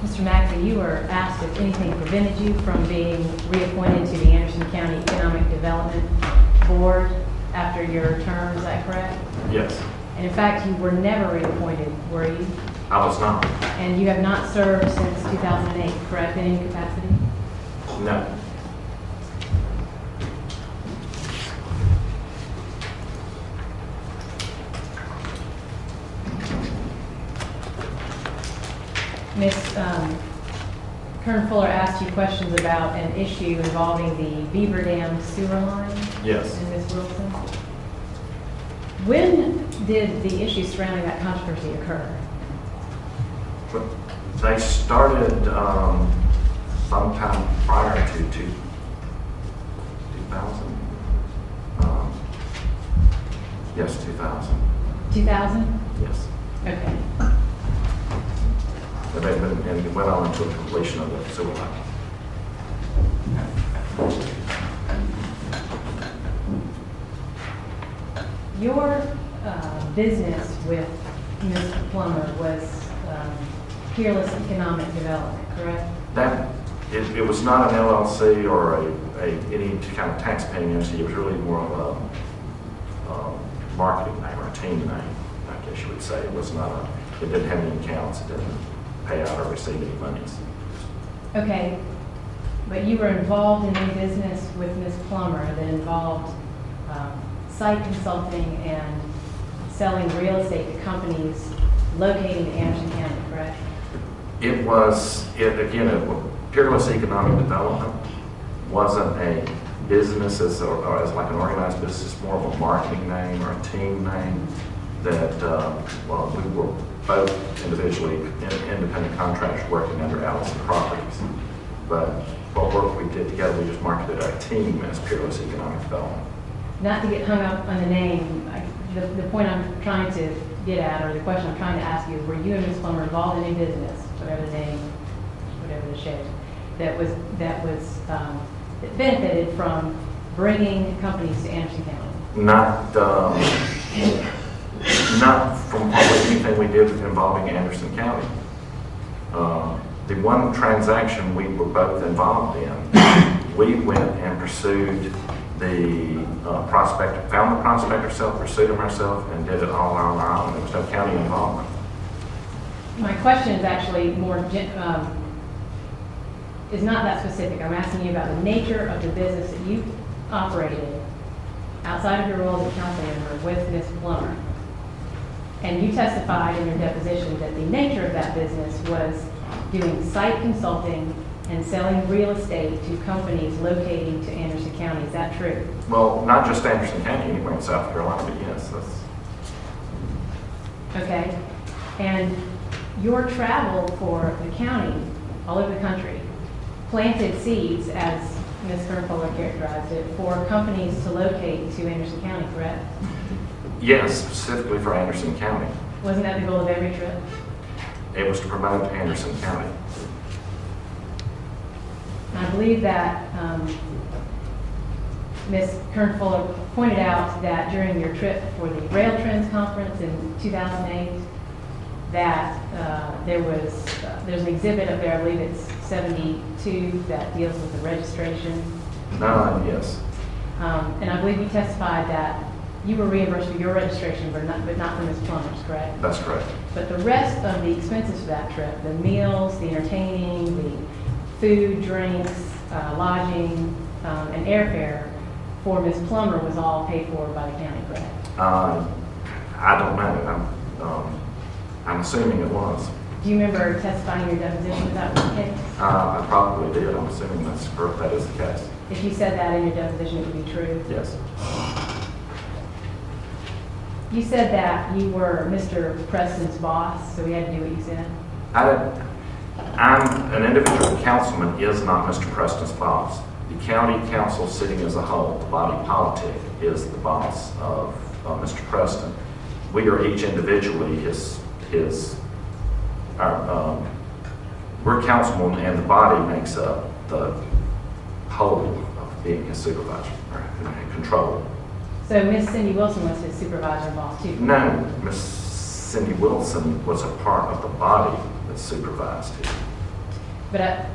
Mr. McAbee, you were asked if anything prevented you from being reappointed to the Anderson County Economic Development Board after your term, is that correct? Yes. And in fact, you were never reappointed, were you? I was not. And you have not served since 2008, correct, in any capacity? No. Ms. Kern-Fuller asked you questions about an issue involving the Beaver Dam sewer line. Yes. And Ms. Wilson. When did the issue surrounding that controversy occur? They started sometime prior to 2000. 2000. 2000? Yes. Okay. And it went on until the completion of the sewer line. Your business with Mr. Plummer was Peerless Economic Development, correct? It was not an LLC or any kind of tax-paying entity. It was really more of a marketing name or a team name, I guess you would say. It was not it didn't have any accounts. It didn't pay out or receive any monies. Okay, but you were involved in a business with Ms. Plummer that involved site consulting and selling real estate to companies located in Anderson County, correct? Peerless Economic Development wasn't a business as like an organized business, more of a marketing name or a team name that, we were both individually independent contractors working under Allison Properties. But what work we did together, we just marketed our team as Peerless Economic Development. Not to get hung up on the name, the point I'm trying to get at, or the question I'm trying to ask you is, were you and Ms. Plummer involved in a business, whatever the name, whatever the shape, that benefited from bringing companies to Anderson County? Not from anything we did involving Anderson County. The one transaction we were both involved in, we went and pursued the prospector, found the prospector ourselves, pursued him ourselves, and did it all on our own. There was no county involvement. My question is actually more, is not that specific. I'm asking you about the nature of the business that you operated outside of your role as a council member with Ms. Plummer. And you testified in your deposition that the nature of that business was doing site consulting and selling real estate to companies locating to Anderson County. Is that true? Well, not just Anderson County, anywhere in South Carolina, but yes. Okay. And your travel for the county, all over the country, planted seeds, as Ms. Kern-Fuller characterized it, for companies to locate to Anderson County, correct? Yes, specifically for Anderson County. Wasn't that the goal of every trip? It was to promote Anderson County. I believe that Ms. Kern-Fuller pointed out that during your trip for the Rail Trends Conference in 2008, that there's an exhibit up there, I believe it's 72, that deals with the registration. Yes. And I believe you testified that you were reimbursed for your registration, but not for Ms. Plummer's, correct? That's correct. But the rest of the expenses for that trip, the meals, the entertaining, the food, drinks, lodging, and airfare for Ms. Plummer was all paid for by the county, correct? I don't know. I'm assuming it was. Do you remember testifying in your deposition that was the case? I probably did. I'm assuming that's correct. That is the case. If you said that in your deposition, it would be true? Yes. You said that you were Mr. Preston's boss, so we had to do what you said? I'm an individual councilman is not Mr. Preston's boss. The county council sitting as a whole, the body politic, is the boss of Mr. Preston. We are each individually we're councilmen, and the body makes up the whole of being his supervisor or control. So Miss Cindy Wilson was his supervisor and boss too? No, Miss Cindy Wilson was a part of the body that supervised him. But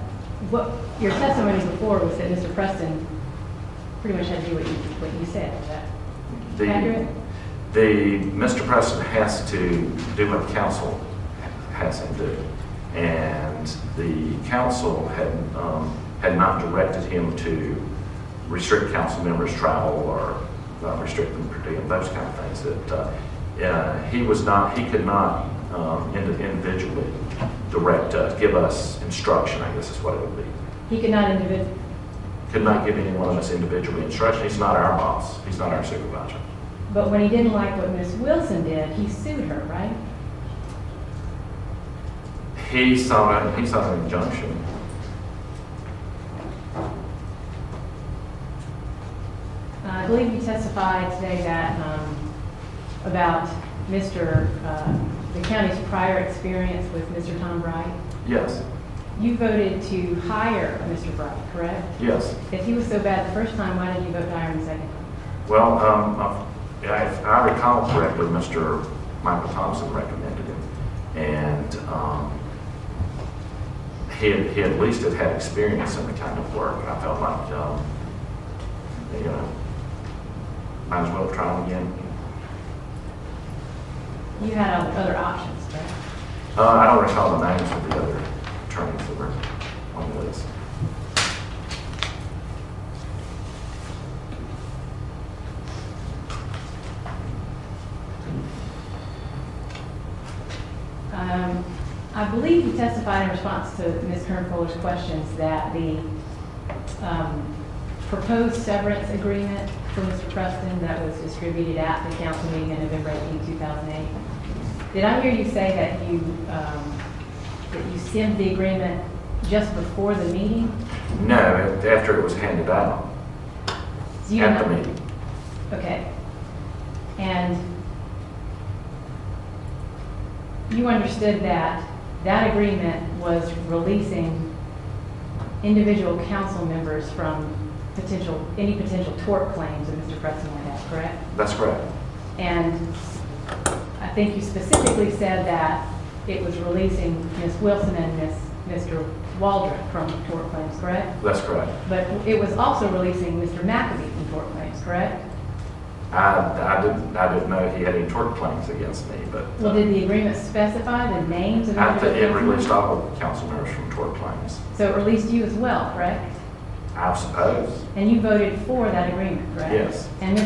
what your testimony before was that Mr. Preston pretty much had to do what you said. Is that accurate? Mr. Preston has to do what council has him do. And the council had not directed him to restrict council members' travel or restrict them per diem, those kind of things. That he could not individually direct us, give us instruction, I guess is what it would be. He could not give any one of us individually instruction. He's not our boss. He's not our supervisor. But when he didn't like what Ms. Wilson did, he sued her, right? He sought an injunction. I believe you testified today that about the county's prior experience with Mr. Tom Bright. Yes. You voted to hire Mr. Bright, correct? Yes. If he was so bad the first time, why did you vote to hire him the second time? Well, if I recall correctly, Mr. Michael Thompson recommended him, and he at least had experience in the kind of work. And I felt like, might as well try him again. You had other options, right? I don't recall the names of the other attorneys that were on the list. I believe you testified in response to Ms. Kern-Fuller's questions that the proposed severance agreement for Mr. Preston that was distributed at the council meeting in November 18, 2008. Did I hear you say that you skimmed the agreement just before the meeting? No, after it was handed out at the meeting. Okay. And you understood that that agreement was releasing individual council members from any potential tort claims that Mr. Preston might have, correct? That's correct. And I think you specifically said that it was releasing Ms. Wilson and Mr. Waldrop from tort claims, correct? That's correct. But it was also releasing Mr. McAbee from tort claims, correct? I didn't know he had any tort claims against me, but... Well, did the agreement specify the names of individual it released all of the council members from tort claims. So it released you as well, correct? I suppose. And you voted for that agreement, correct? Yes. And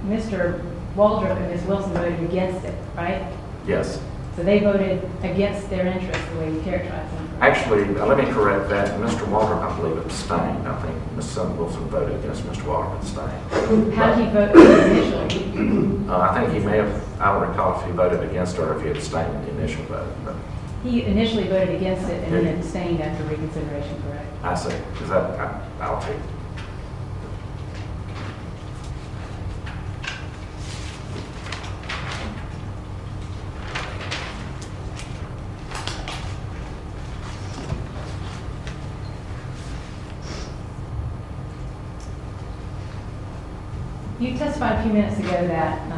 Mr. Waldrop and Ms. Wilson voted against it, right? Yes. So they voted against their interests the way you characterized them. Actually, let me correct that. Mr. Waldrop, I believe, abstained. I think Ms. Wilson voted against Mr. Waldrop and abstained. How did he vote initially? I think he may have, I don't recall if he voted against or if he abstained in the initial vote. But He initially voted against it and then abstained after reconsideration, correct? I see. Is that, I'll take. You testified a few minutes ago that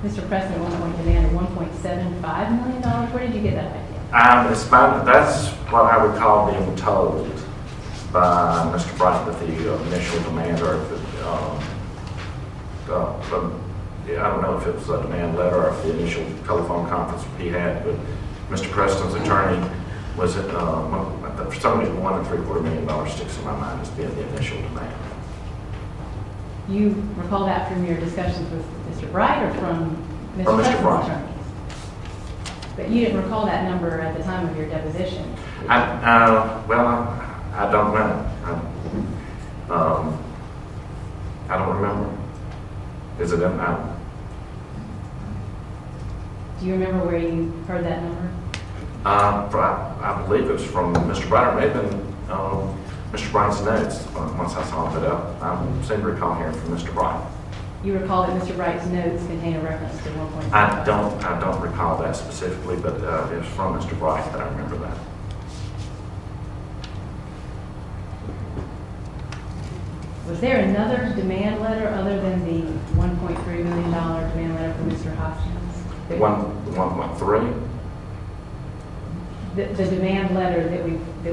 Mr. Preston at one point demanded $1.75 million. Where did you get that idea? That's what I would call being told by Mr. Bright that the initial demand, or if I don't know if it was a demand letter or if the initial telephone conference he had, but Mr. Preston's attorney was at, for some reason, $1.75 million sticks in my mind as being the initial demand. You recall that from your discussions with Mr. Bright or from Mr. From Mr. Preston's Bright. attorneys? But you didn't recall that number at the time of your deposition? Well, I don't know. I don't remember. Is it in? Do you remember where you heard that number? I believe it was from Mr. Bright, or maybe Mr. Bright's notes. Once I saw it up, I seem to recall hearing from Mr. Bright. You recall that Mr. Bright's notes contain a reference to 1.5? I don't recall that specifically, but it was from Mr. Bright that I remember that. Was there another demand letter other than the $1.3 million demand letter from Mr. Hoskins? 1.3? the demand letter that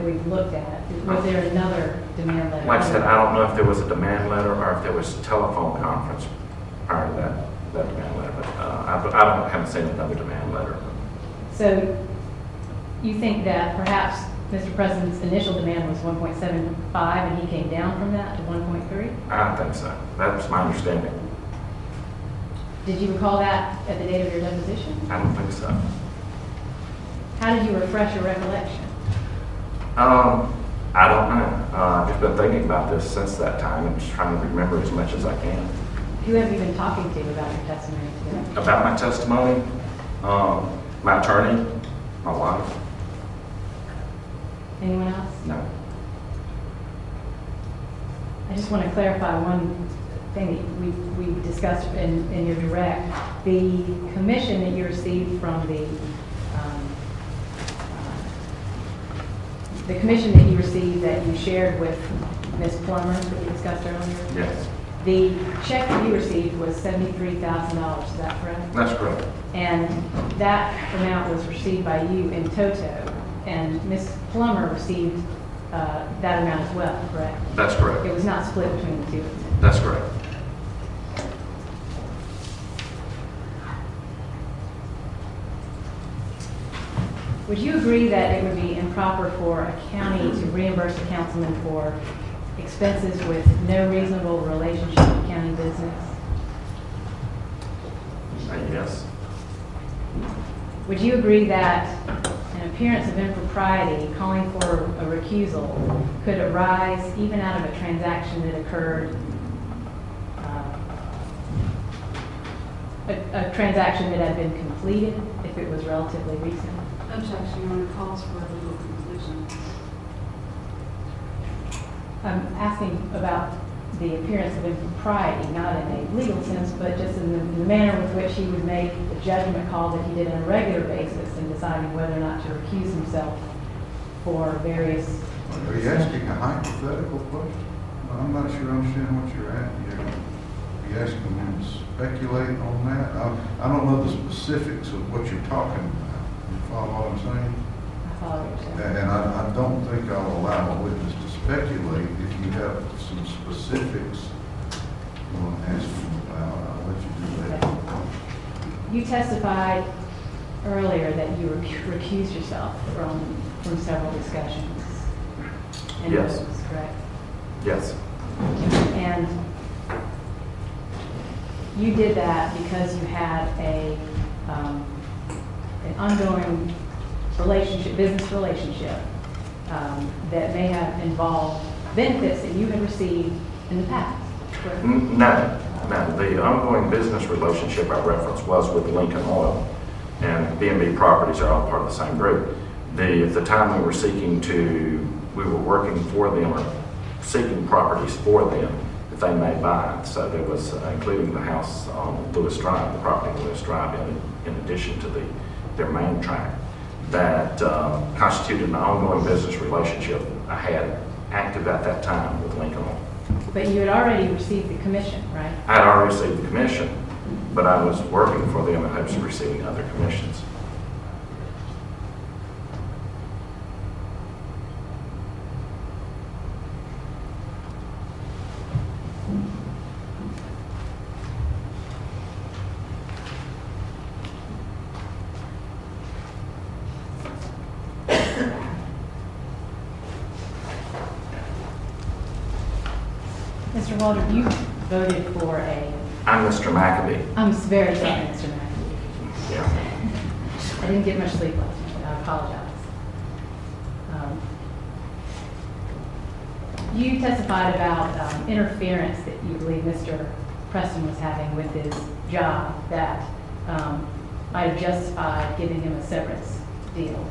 we've looked at, was there another demand letter? Like I said, I don't know if there was a demand letter or if there was a telephone conference prior to that demand letter, but haven't seen another demand letter. So you think that perhaps Mr. President's initial demand was 1.75 and he came down from that to 1.3? I think so. That's my understanding. Did you recall that at the date of your deposition? I don't think so. How did you refresh your recollection? I don't know. I've just been thinking about this since that time and just trying to remember as much as I can. Who have you been talking to about your testimony today? About my testimony, my attorney, my wife. Anyone else? No. I just want to clarify one thing that we discussed in your direct. The commission that you received from the commission that you received that you shared with Ms. Plummer that we discussed earlier? Yes. The check that you received was $73,000, is that correct? That's correct. And that amount was received by you in toto, and Ms. Plummer received that amount as well, correct? That's correct. It was not split between the two of them. That's correct. Would you agree that it would be improper for a county to reimburse a councilman for expenses with no reasonable relationship to county business? Yes. Would you agree that an appearance of impropriety calling for a recusal could arise even out of a transaction that occurred, a transaction that had been completed if it was relatively recent? Objection, Your Honor, calls for a legal conclusion. I'm asking about the appearance of impropriety, not in a legal sense, but just in the manner with which he would make the judgment call that he did on a regular basis in deciding whether or not to recuse himself for various... Are you asking a hypothetical question? I'm not sure I understand what you're asking. Are you asking me to speculate on that? I don't know the specifics of what you're talking about. You follow what I'm saying? I follow what you're saying. And I don't think I'll allow a witness to speculate. If you have some specifics you want to ask them about, I'll let you do that. You testified earlier that you recused yourself from several discussions. And Yes. votes, correct? Yes. And you did that because you had an ongoing relationship, business relationship, that may have involved benefits that you had received in the past, correct? No. The ongoing business relationship I referenced was with Lincoln Oil, and B&B Properties are all part of the same group. At the time we were working for them or seeking properties for them that they may buy. So there was, including the house on Lewis Drive, the property on Lewis Drive, in addition to their main tract, that constituted an ongoing business relationship I had active at that time with Lincoln Oil. But you had already received the commission, right? I had already received the commission, but I was working for them in hopes of receiving other commissions. Mr. Walter, you voted for I'm Mr. McAbee. I'm very sorry, Mr. McAbee. Yeah. I didn't get much sleep last night. I apologize. You testified about interference that you believe Mr. Preston was having with his job that might have justified giving him a severance deal.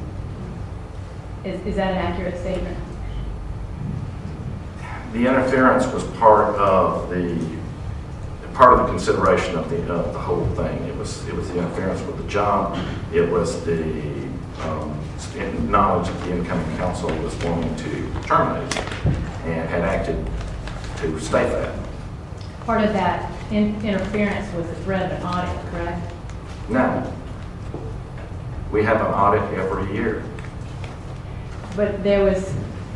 Is that an accurate statement? The interference was part of the consideration of the whole thing. It was the interference with the job. It was the knowledge that the incoming council was wanting to terminate and had acted to state that. Part of that interference was the threat of an audit, correct? No. We have an audit every year. But there was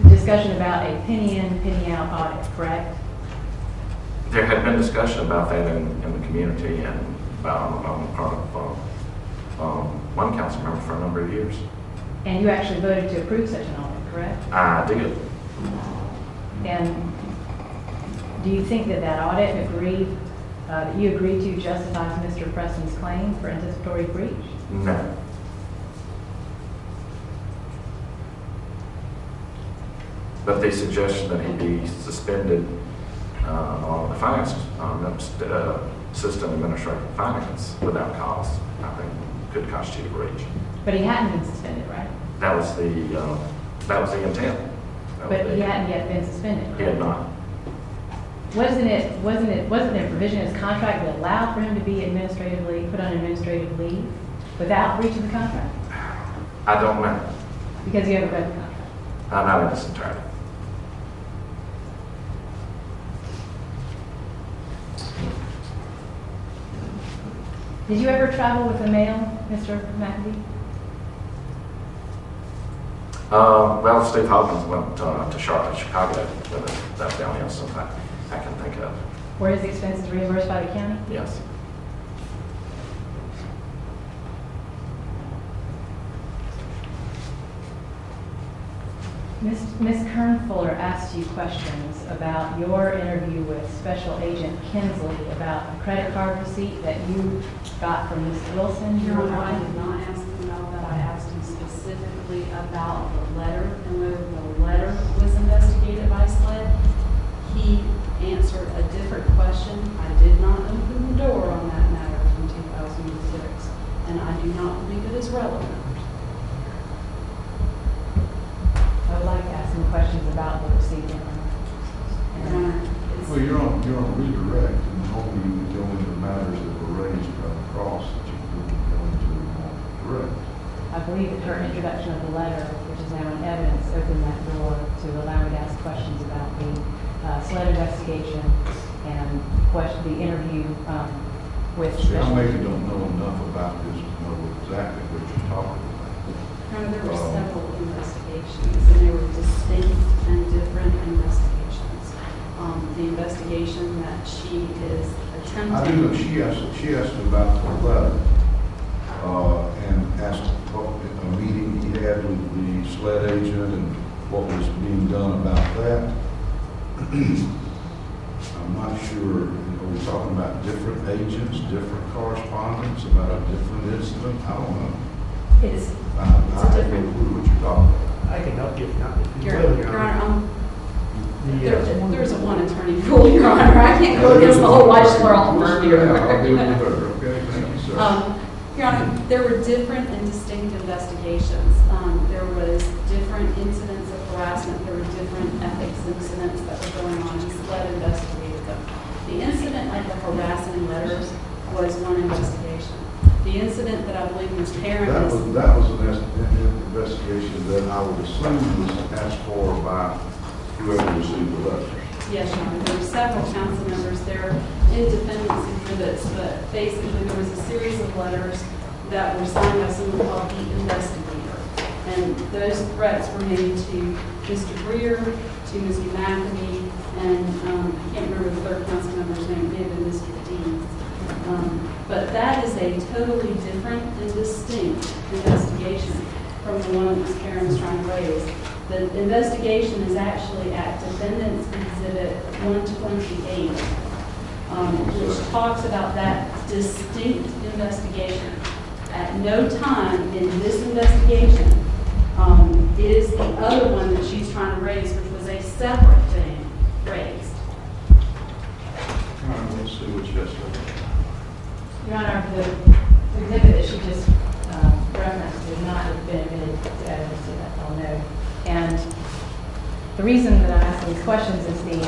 discussion about a penny in, penny out audit, correct? There had been discussion about that in the community and on the part of one council member for a number of years. And you actually voted to approve such an audit, correct? I did. And do you think that that audit that you agreed to justifies Mr. Preston's claim for anticipatory breach? No. But the suggestion that he be suspended on the finance system administrative finance without cause, I think, could constitute a breach. But he hadn't been suspended, right? That was the intent. That But was he hadn't yet been suspended. He had not. Wasn't there a provision in his contract that allowed for him to be put on administrative leave without breach of the contract? I don't know. Because you haven't read the contract. I'm not in this entirely. Did you ever travel with a male, Mr. McAbee? Well, Steve Hawkins went to Charlotte, Chicago with us. That's the only instance I can think of. Were his expenses reimbursed by the county? Yes. Ms. Kern-Fuller asked you questions about your interview with Special Agent Kinsley about the credit card receipt that you got from Ms. Wilson. Your Honor, I did not ask him about that. I asked him specifically about the letter and whether the letter was investigated by SLED. He answered a different question. I did not open the door on that matter in 2006, and I do not believe it is relevant. I would like to ask some questions about the receipt. Your Honor, Well, you're on redirect, and hoping you can go into matters that were raised by the cross that you couldn't go into on direct. I believe that her introduction of the letter, which is now in evidence, opened that door to allow me to ask questions about the SLED investigation and the interview with See, I Special. maybe don't know enough about this to know exactly what you're talking about. Your Honor, there were several investigations, and they were distinct and different investigations. The investigation that she is attempting. I do know she asked about the letter, and asked what a meeting he had with the SLED agent and what was being done about that. I'm not sure, are we talking about different agents, different correspondence, about a different incident? I don't know. It's I have no clue what you're talking about. I can help you if not. If you Your will, Your Honor, The, there's a one attorney rule, Your Honor. I can't go against the whole Weisler law firm here. Yeah, I'll deal with her, okay? Thank you, sir. Your Honor, there were different and distinct investigations. There was different incidents of harassment. There were different ethics incidents that were going on. And SLED investigated them. The incident of the harassing letters was one investigation. The incident that I believe Ms. Karen That is. was an investigation that I would assume was asked for by whoever received the letter. Yes, Your Honor. There were several council members there in defendant's exhibits, but basically there was a series of letters that were signed by someone called the investigator. And those threats were made to Mr. Greer, to Mr. McAbee, and I can't remember the third council member's name, it may have been Mr. Dean. But that is a totally different and distinct investigation from the one that Ms. Karen was trying to raise. The investigation is actually at Defendant's Exhibit 128, which talks about that distinct investigation. At no time in this investigation is the other one that she's trying to raise, which was a separate thing, raised. All right, let's see what you have to say. Your Honor, the exhibit that she just referenced did not have been admitted to evidence, so that's all no. And the reason that I'm asking these questions is the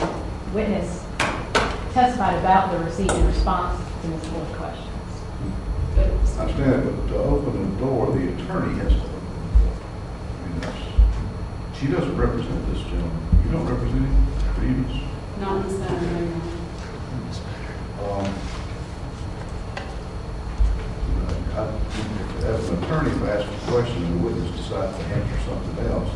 witness testified about the receipt in response to Ms. Fuller's questions. I understand, but to open the door, the attorney has to open the door. I mean, she doesn't represent this gentleman. You don't represent him, Stevens? Not in the Senate, no. As an attorney, if I ask a question and the witness decides to answer something else,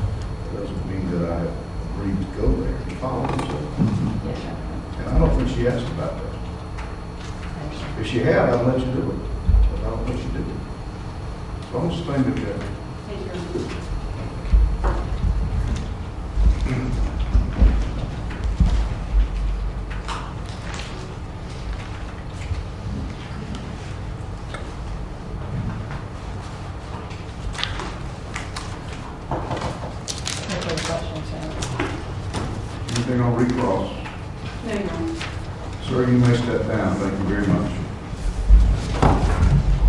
asked about that. If she had, I'd let you do it, but I don't think she did. So I'm just saying that, Thank you. No further questions, Shannon. anything on recross? No, Your Honor. Sir, you may step down. Thank you very much.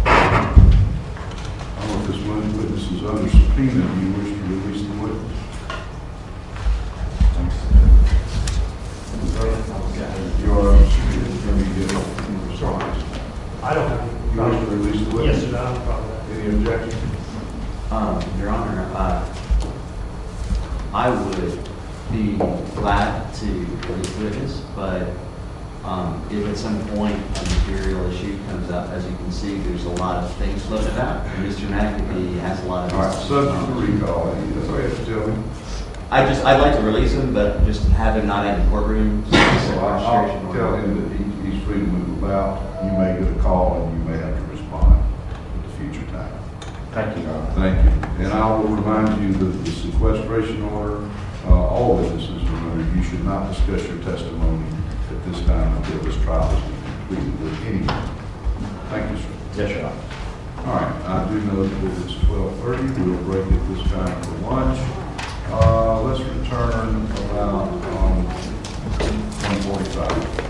I don't know if this witness is under subpoena. Do you wish to release the witness? Your attorney get a response. I don't have any You wish to problem. release the Yes, witness? sir, I don't have a problem with Any objection? Your Honor, I would be glad to release the witness, but if at some point a material issue comes up, as you can see, there's a lot of things floated about. And Mr. McAbee has a lot of. All right, subject to recall. That's all you have to tell me. I'd like to release him, but just have him not in the courtroom. So I'll tell him that he's free to move about. You may get a call and you may have to respond at a future time. Thank you, Your Honor. Thank you. And I will remind you that the sequestration order, all witnesses, remember, you should not discuss your testimony at this time until this trial is completed with anyone. Thank you, sir. Yes, Your Honor. All right, I do know that it's 12:30. We'll break at this time for lunch. Let's return around 1:45.